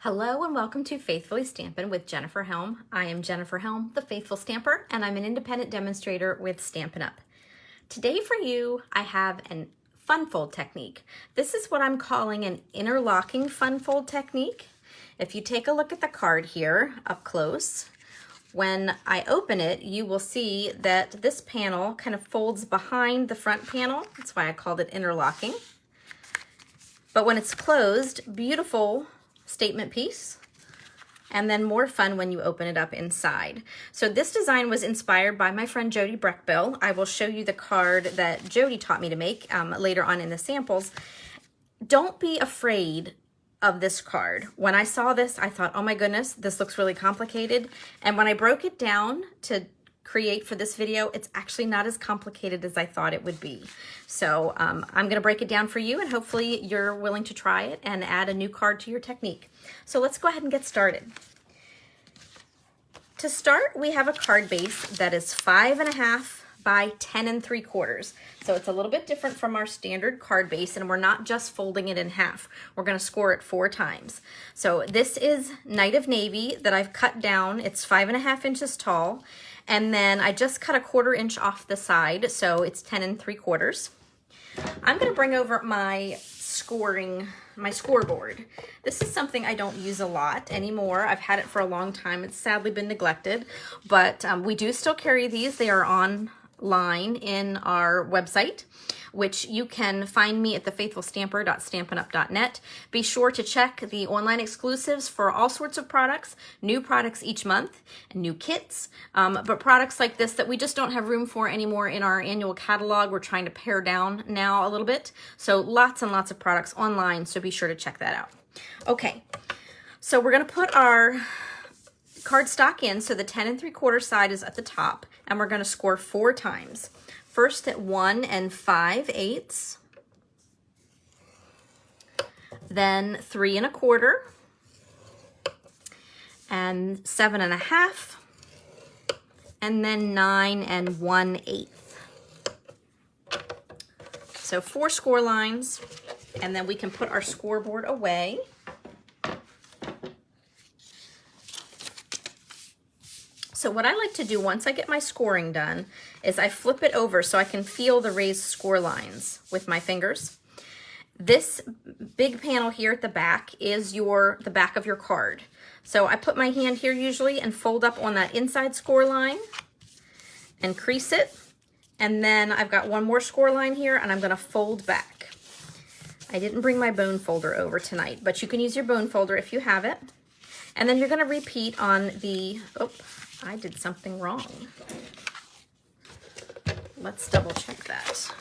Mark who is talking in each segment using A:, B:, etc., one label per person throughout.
A: Hello and welcome to Faithfully Stampin' with Jennifer Helm. I am Jennifer Helm, the Faithful Stamper, and I'm an independent demonstrator with Stampin' Up! Today for you, I have an fun fold technique. This is what I'm calling an interlocking fun fold technique. If you take a look at the card here up close, when I open it, you will see that this panel kind of folds behind the front panel. That's why I called it interlocking. But when it's closed, beautiful statement piece, and then more fun when you open it up inside. So this design was inspired by my friend Jody Breckbill. I will show you the card that Jody taught me to make later on in the samples. Don't be afraid of this card. When I saw this, I thought, oh my goodness, this looks really complicated. And when I broke it down to create for this video, it's actually not as complicated as I thought it would be. So I'm gonna break it down for you, and hopefully you're willing to try it and add a new card to your technique. So let's go ahead and get started. To start, we have a card base that is 5.5 by 10 3/4. So it's a little bit different from our standard card base, and we're not just folding it in half. We're gonna score it 4 times. So this is Night of Navy that I've cut down. It's 5.5 inches tall. And then I just cut 1/4 inch off the side, so it's 10 3/4. I'm gonna bring over my scoreboard. This is something I don't use a lot anymore. I've had it for a long time. It's sadly been neglected, but we do still carry these. They are online in our website, which you can find me at thefaithfulstamper.stampinup.net. Be sure to check the online exclusives for all sorts of products, new products each month, and new kits, but products like this that we just don't have room for anymore in our annual catalog. We're trying to pare down now a little bit. So lots and lots of products online, so be sure to check that out. Okay, so we're gonna put our cardstock in, so the 10 3/4 side is at the top, and we're gonna score 4 times. First at 1 5/8, then 3 1/4, and 7 1/2, and then 9 1/8. So 4 score lines, and then we can put our scoreboard away. So what I like to do once I get my scoring done is I flip it over so I can feel the raised score lines with my fingers. This big panel here at the back is the back of your card. So I put my hand here usually and fold up on that inside score line and crease it. And then I've got one more score line here, and I'm gonna fold back. I didn't bring my bone folder over tonight, but you can use your bone folder if you have it. And then you're gonna repeat on the, I did something wrong. Let's double check that.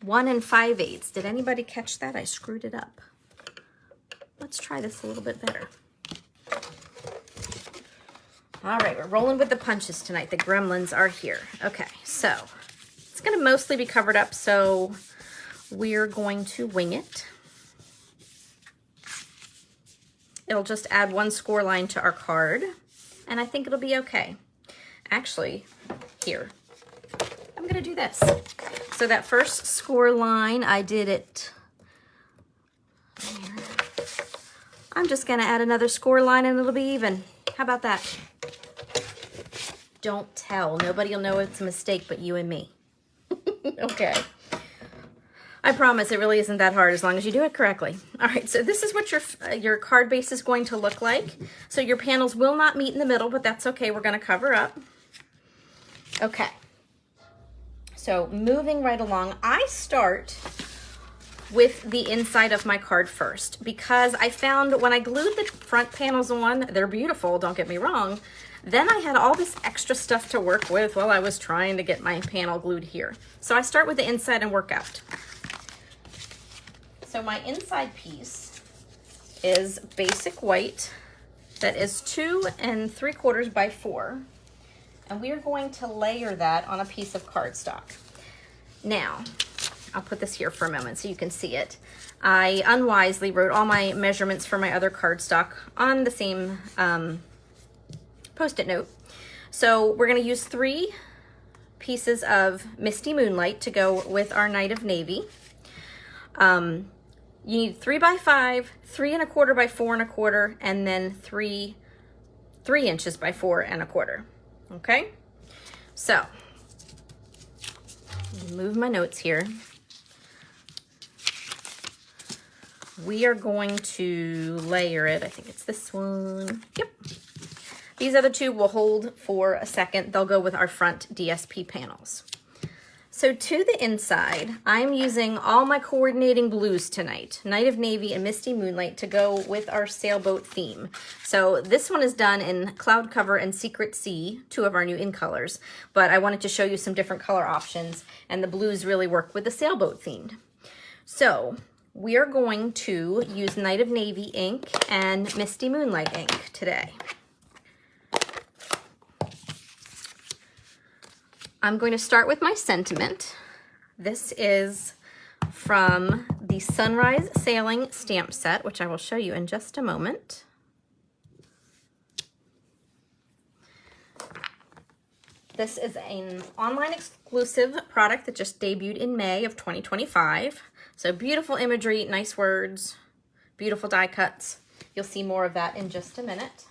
A: 1 5/8. Did anybody catch that? I screwed it up. Let's try this a little bit better. All right, we're rolling with the punches tonight. The gremlins are here. Okay, so it's gonna mostly be covered up, so we're going to wing it. It'll just add 1 score line to our card, and I think it'll be okay. Actually, here, I'm gonna do this. So that first score line, I did it there. I'm just gonna add another score line and it'll be even. How about that? Don't tell, nobody will know it's a mistake but you and me. Okay. I promise it really isn't that hard as long as you do it correctly. All right, so this is what your card base is going to look like. So your panels will not meet in the middle, but that's okay. We're going to cover up. Okay. So moving right along, I start with the inside of my card first because I found when I glued the front panels on, they're beautiful, don't get me wrong. Then I had all this extra stuff to work with while I was trying to get my panel glued here. So I start with the inside and work out. So my inside piece is basic white that is 2 3/4 by 4. And we are going to layer that on a piece of cardstock. Now, I'll put this here for a moment so you can see it. I unwisely wrote all my measurements for my other cardstock on the same Post-it note. So we're gonna use 3 pieces of Misty Moonlight to go with our Night of Navy. You need 3 by 5, 3 1/4 by 4 1/4, and then 3 inches by 4 1/4. Okay? So, move my notes here. We are going to layer it. I think it's this one. Yep. These other two will hold for a second. They'll go with our front DSP panels. So to the inside, I'm using all my coordinating blues tonight, Night of Navy and Misty Moonlight, to go with our sailboat theme. So this one is done in Cloud Cover and Secret Sea, 2 of our new in colors, but I wanted to show you some different color options, and the blues really work with the sailboat themed. So we are going to use Night of Navy ink and Misty Moonlight ink today. I'm going to start with my sentiment. This is from the Sunrise Sailing stamp set, which I will show you in just a moment. This is an online exclusive product that just debuted in May of 2025. So beautiful imagery, nice words, beautiful die cuts. You'll see more of that in just a minute.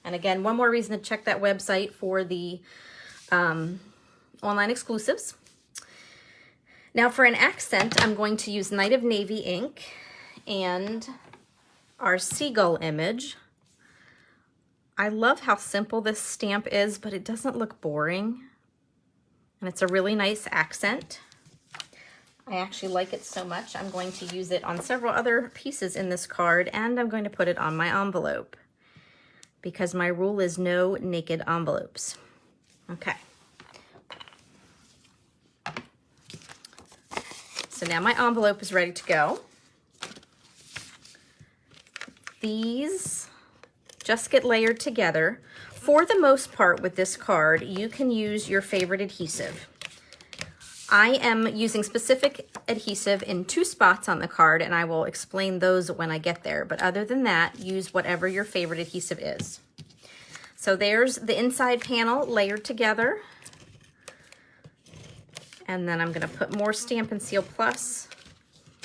A: And again, one more reason to check that website for the online exclusives. Now for an accent, I'm going to use Night of Navy ink and our seagull image. I love how simple this stamp is, but it doesn't look boring. And it's a really nice accent. I actually like it so much, I'm going to use it on several other pieces in this card, and I'm going to put it on my envelope because my rule is no naked envelopes. Okay. So now my envelope is ready to go. These just get layered together. For the most part with this card, you can use your favorite adhesive. I am using specific adhesive in 2 spots on the card, and I will explain those when I get there. But other than that, use whatever your favorite adhesive is. So there's the inside panel layered together. And then I'm gonna put more Stampin' Seal Plus.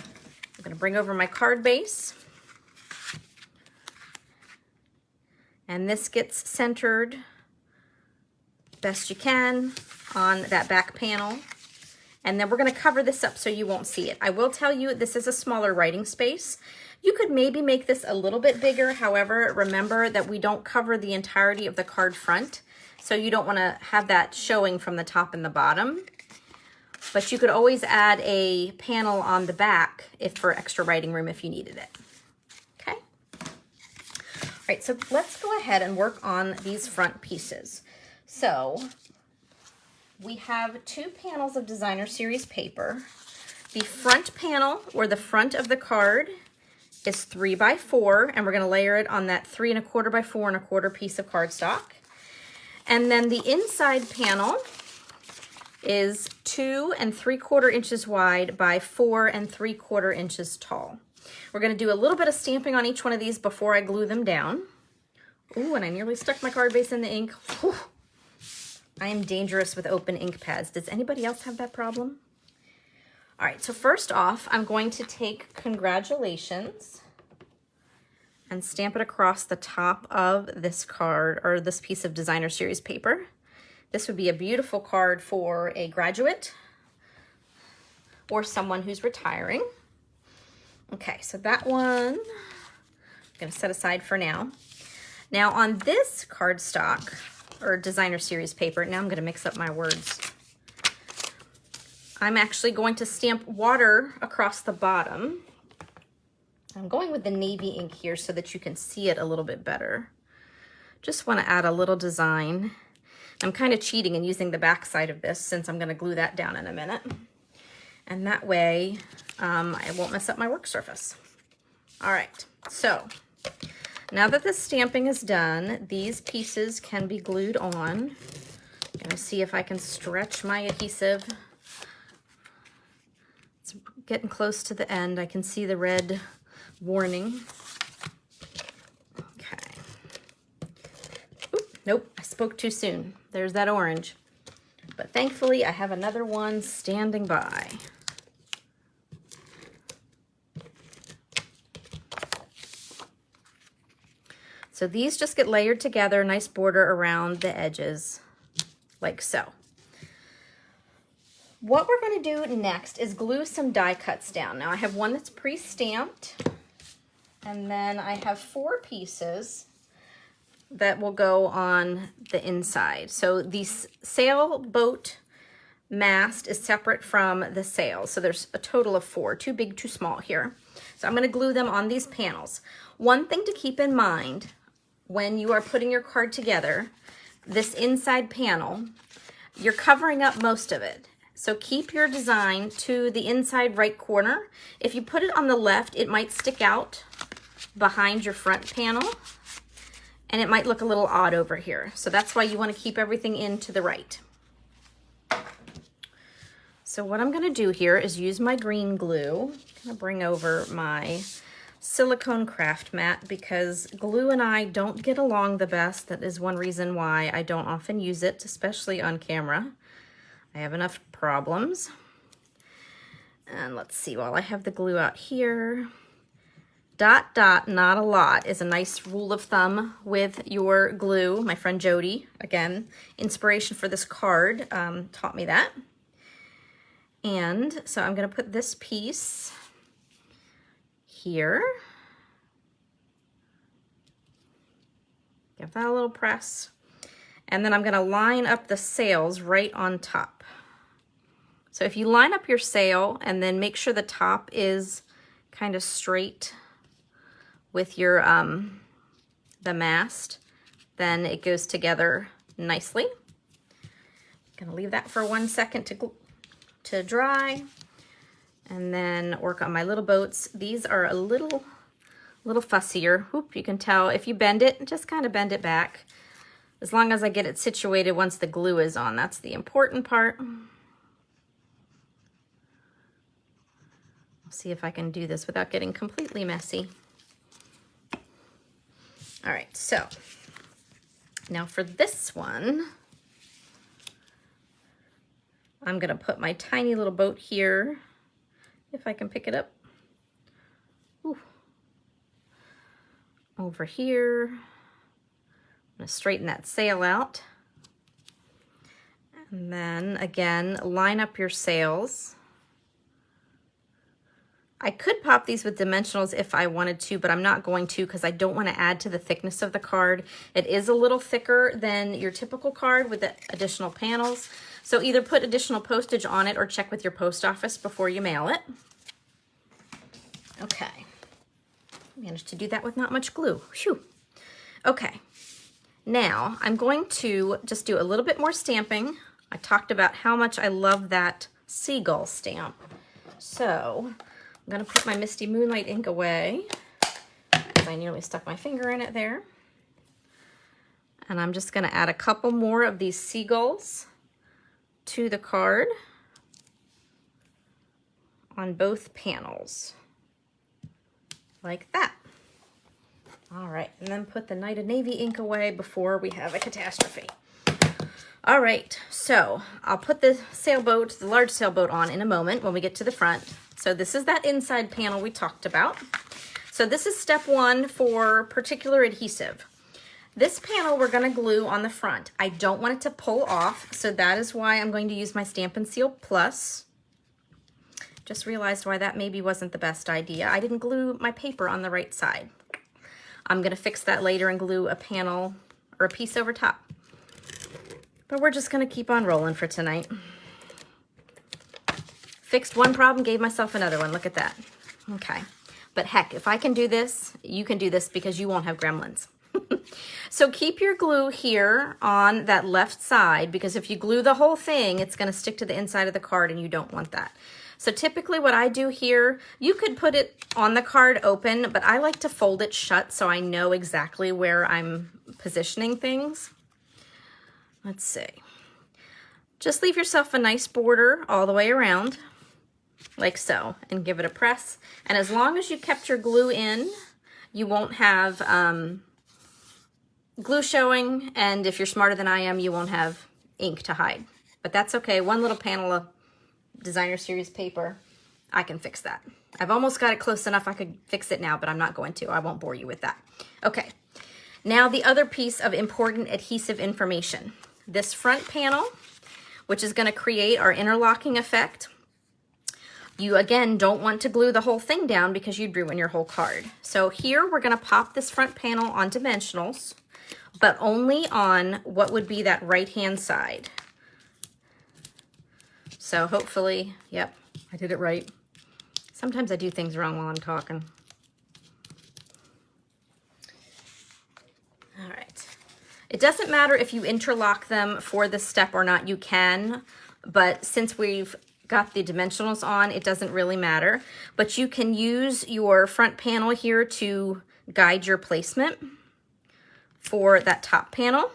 A: I'm gonna bring over my card base. And this gets centered best you can on that back panel. And then we're gonna cover this up so you won't see it. I will tell you, this is a smaller writing space. You could maybe make this a little bit bigger. However, remember that we don't cover the entirety of the card front. So you don't wanna have that showing from the top and the bottom. But you could always add a panel on the back if for extra writing room if you needed it. Okay? All right, so let's go ahead and work on these front pieces. So we have 2 panels of designer series paper. The front panel, or the front of the card, is 3 by 4, and we're gonna layer it on that 3 1/4 by 4 1/4 piece of cardstock. And then the inside panel is 2 3/4 inches wide by 4 3/4 inches tall. We're gonna do a little bit of stamping on each one of these before I glue them down. Ooh, and I nearly stuck my card base in the ink. Whew. I am dangerous with open ink pads. Does anybody else have that problem? All right, so first off, I'm going to take Congratulations and stamp it across the top of this card, or this piece of designer series paper. This would be a beautiful card for a graduate or someone who's retiring. Okay, so that one I'm gonna set aside for now. Now on this cardstock, or designer series paper, now I'm gonna mix up my words. I'm actually going to stamp water across the bottom. I'm going with the navy ink here so that you can see it a little bit better. Just wanna add a little design. I'm kind of cheating and using the back side of this since I'm gonna glue that down in a minute. And that way, I won't mess up my work surface. All right, so now that the stamping is done, these pieces can be glued on. I'm gonna see if I can stretch my adhesive. It's getting close to the end. I can see the red warning. Okay. Oop, nope, I spoke too soon. There's that orange. But thankfully, I have another one standing by. So these just get layered together, nice border around the edges, like so. What we're going to do next is glue some die cuts down. Now I have one that's pre-stamped, and then I have 4 pieces that will go on the inside. So the sailboat mast is separate from the sail. So there's a total of 4, too big, too small here. So I'm going to glue them on these panels. One thing to keep in mind when you are putting your card together, this inside panel, you're covering up most of it. So keep your design to the inside right corner. If you put it on the left, it might stick out behind your front panel, and it might look a little odd over here. So that's why you want to keep everything in to the right. So what I'm going to do here is use my green glue. I'm going to bring over my silicone craft mat because glue and I don't get along the best. That is one reason why I don't often use it, especially on camera. I have enough problems. And let's see, while I have the glue out here, dot, dot, not a lot is a nice rule of thumb with your glue. My friend Jody, again, inspiration for this card, taught me that. And so I'm going to put this piece here. Give that a little press. And then I'm going to line up the sails right on top. So if you line up your sail and then make sure the top is kind of straight with your the mast, then it goes together nicely. I'm gonna leave that for 1 second to dry, and then work on my little boats. These are a little fussier. Whoop, you can tell if you bend it, just kind of bend it back. As long as I get it situated once the glue is on, that's the important part. See if I can do this without getting completely messy. All right, so now for this one, I'm gonna put my tiny little boat here, if I can pick it up. Ooh. Over here. I'm gonna straighten that sail out. And then again, line up your sails. I could pop these with dimensionals if I wanted to, but I'm not going to because I don't want to add to the thickness of the card. It is a little thicker than your typical card with the additional panels. So either put additional postage on it or check with your post office before you mail it. Okay. Managed to do that with not much glue. Phew. Okay. Now I'm going to just do a little bit more stamping. I talked about how much I love that seagull stamp. So I'm gonna put my Misty Moonlight ink away because I nearly stuck my finger in it there. And I'm just gonna add a couple more of these seagulls to the card on both panels, like that. All right, and then put the Night of Navy ink away before we have a catastrophe. All right, so I'll put the sailboat, the large sailboat on in a moment when we get to the front. So this is that inside panel we talked about. So this is step 1 for particular adhesive. This panel we're gonna glue on the front. I don't want it to pull off, so that is why I'm going to use my Stampin' Seal Plus. Just realized why that maybe wasn't the best idea. I didn't glue my paper on the right side. I'm gonna fix that later and glue a panel or a piece over top. But we're just gonna keep on rolling for tonight. Fixed one problem, gave myself another one. Look at that. Okay. But heck, if I can do this, you can do this because you won't have gremlins. So keep your glue here on that left side because if you glue the whole thing, it's going to stick to the inside of the card and you don't want that. So typically what I do here, you could put it on the card open, but I like to fold it shut so I know exactly where I'm positioning things. Let's see. Just leave yourself a nice border all the way around, like so, and give it a press. And as long as you kept your glue in, you won't have glue showing, and if you're smarter than I am, you won't have ink to hide. But that's okay. One little panel of designer series paper, I can fix that. I've almost got it close enough I could fix it now, but I'm not going to. I won't bore you with that. Okay. Now the other piece of important adhesive information. This front panel, which is going to create our interlocking effect. You, again, don't want to glue the whole thing down because you'd ruin your whole card. So here we're going to pop this front panel on dimensionals, but only on what would be that right-hand side. So hopefully, yep, I did it right. Sometimes I do things wrong while I'm talking. All right. It doesn't matter if you interlock them for this step or not, you can, but since we've got the dimensionals on, it doesn't really matter. But you can use your front panel here to guide your placement for that top panel.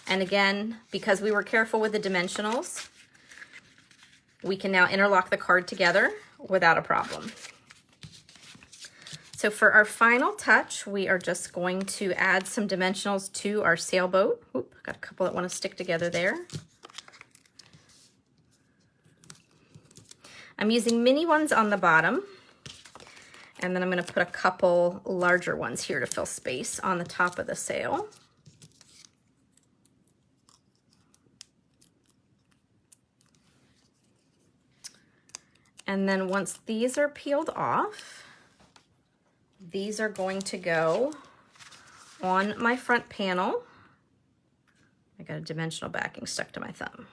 A: And again, because we were careful with the dimensionals, we can now interlock the card together without a problem. So for our final touch, we are just going to add some dimensionals to our sailboat. Oop, got a couple that want to stick together there. I'm using mini ones on the bottom, and then I'm going to put a couple larger ones here to fill space on the top of the sail. And then once these are peeled off, these are going to go on my front panel. I got a dimensional backing stuck to my thumb.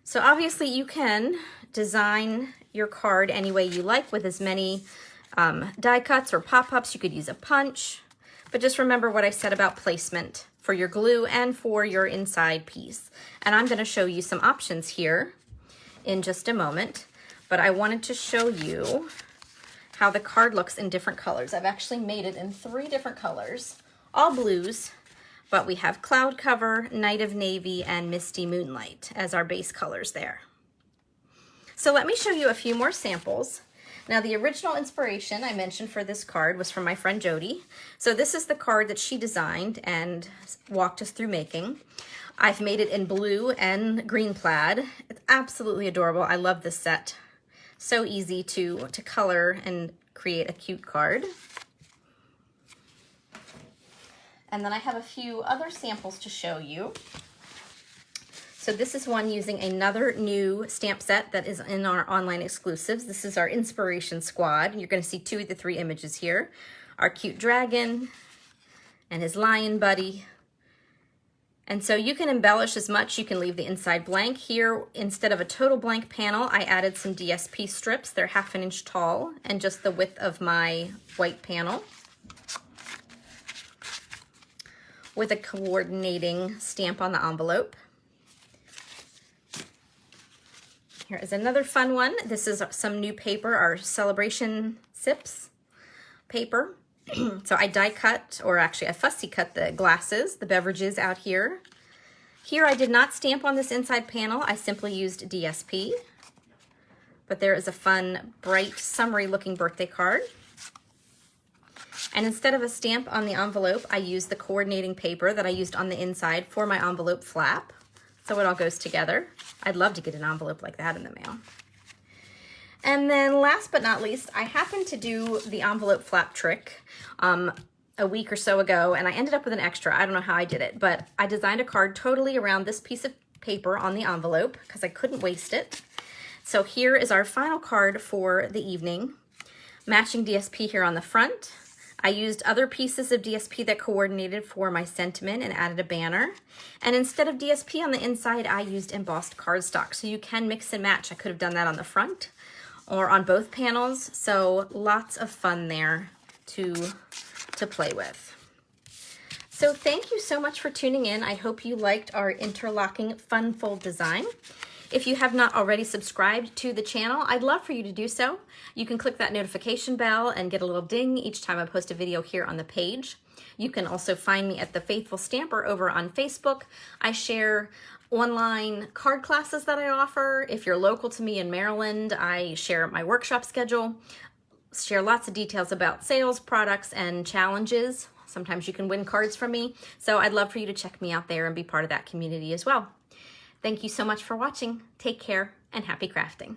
A: So obviously you can design your card any way you like with as many die cuts or pop-ups. You could use a punch, but just remember what I said about placement for your glue and for your inside piece. And I'm going to show you some options here in just a moment, but I wanted to show you how the card looks in different colors. I've actually made it in 3 different colors, all blues, but we have Cloud Cover, Night of Navy, and Misty Moonlight as our base colors there. So let me show you a few more samples. Now the original inspiration I mentioned for this card was from my friend Jody. So this is the card that she designed and walked us through making. I've made it in blue and green plaid. It's absolutely adorable. I love this set. So easy to color and create a cute card. And then I have a few other samples to show you. So this is one using another new stamp set that is in our online exclusives. This is our Inspiration Squad. You're going to see 2 of the 3 images here. Our cute dragon and his lion buddy. And so you can embellish as much. You can leave the inside blank. Here, instead of a total blank panel, I added some DSP strips. They're 1/2 inch tall and just the width of my white panel, with a coordinating stamp on the envelope. Here is another fun one. This is some new paper, our Celebration Sips paper. So I die cut, or actually I fussy cut the glasses, the beverages out here. Here I did not stamp on this inside panel. I simply used DSP. But there is a fun, bright, summery looking birthday card. And instead of a stamp on the envelope, I used the coordinating paper that I used on the inside for my envelope flap. So it all goes together. I'd love to get an envelope like that in the mail. And then last but not least, I happened to do the envelope flap trick a week or so ago, and I ended up with an extra. I don't know how I did it, but I designed a card totally around this piece of paper on the envelope because I couldn't waste it. So here is our final card for the evening. Matching DSP here on the front. I used other pieces of DSP that coordinated for my sentiment and added a banner. And instead of DSP on the inside, I used embossed cardstock. So you can mix and match. I could have done that on the front or on both panels. So lots of fun there to play with. So thank you so much for tuning in. I hope you liked our interlocking fun fold design. If you have not already subscribed to the channel, I'd love for you to do so. You can click that notification bell and get a little ding each time I post a video here on the page. You can also find me at The Faithful Stamper over on Facebook. I share online card classes that I offer. If you're local to me in Maryland, I share my workshop schedule, share lots of details about sales, products, and challenges. Sometimes you can win cards from me. So I'd love for you to check me out there and be part of that community as well. Thank you so much for watching. Take care and happy crafting.